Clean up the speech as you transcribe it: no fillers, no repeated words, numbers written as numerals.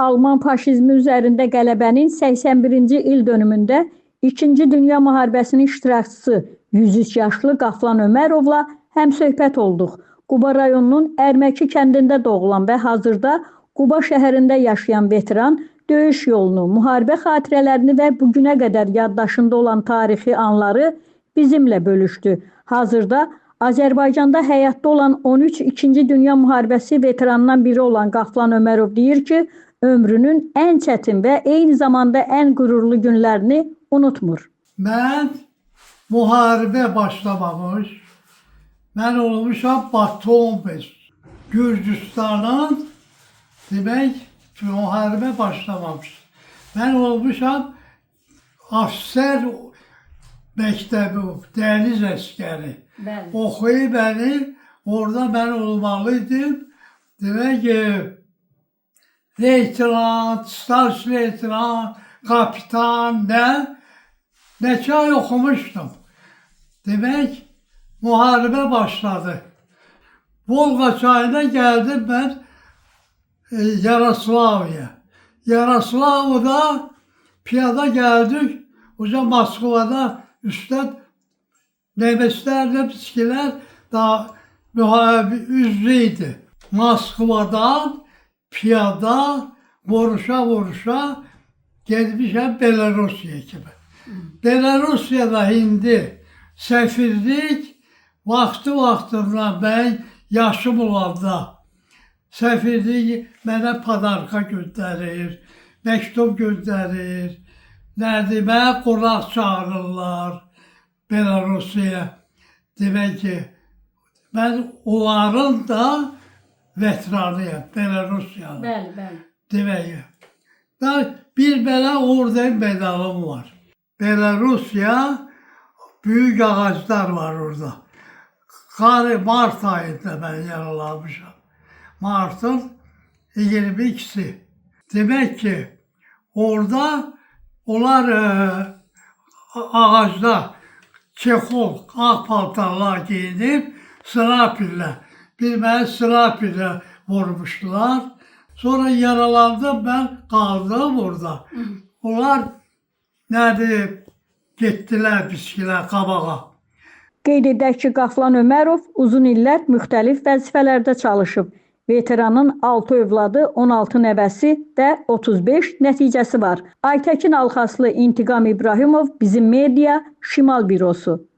Alman faşizmi üzərində qələbənin 81-ci il dönümündə 2-ci Dünya Müharibəsinin iştirakçısı 103 yaşlı Qaflan Ömərovla həmsöhbət olduq. Quba rayonunun Ərməki kəndində doğulan və hazırda Quba şəhərində yaşayan veteran döyüş yolunu, müharibə xatirələrini və bugünə qədər yaddaşında olan tarixi anları bizimlə bölüşdü. Hazırda Azərbaycanda həyatda olan 13 2-ci Dünya Müharibəsi veteranından biri olan Qaflan Ömərov deyir ki, ömrünün ən çətin və eyni zamanda ən qürurlu günlərini unutmur. Mən müharibə başlamamış, mən olmuşam Batumuz, Gürcüstanın demək müharibə başlamamış. Mən olmuşam ofser məktəbi, dəniz əskəri. Oxuyub bəni, orada mən olmalıydım. Demək ki, leytenant, staj leytenant, kapitan, neçə ay oxumuşdum. Demək, müharibə başladı. Volqa çayına gəldim mən Yaroslavya. Yaroslavada piyada gəldik. Oca Moskovada üstad Nemeslerle psikilər da üzlüydü. Moskvadan piyada vuruşa gelmişəm Belarusya kimi. Belarusyada indi səfirlik vaxtından mən yaşım olanda səfirlik mənə padarka göndərir, məktub göndərir, mənə qonaq çağırırlar Belarusya'ya. Demək ki, mən onların da veteranıyım, Belarusya'nın. Bəli. Demək ki, bir belə orden medalım var. Belarusya, büyük ağaçlar var orada. Mart ayında mən yaralanmışam. Mart'ın 22'si. Demək ki, orada onlar ağacda Çexov ağ paltarlar giyinib snayperlə, bir məni snayperlə vurmuşdular. Sonra yaralandım, mən qaldım orada. Onlar getdilər biskilər qabağa. Qeyd edək ki, Qaflan Ömərov uzun illər müxtəlif vəzifələrdə çalışıb. Veteranın 6 övladı, 16 nəvəsi və 35 nəticəsi var. Aytəkin Alxaslı, İntiqam İbrahimov, Bizim Media, Şimal Bürosu.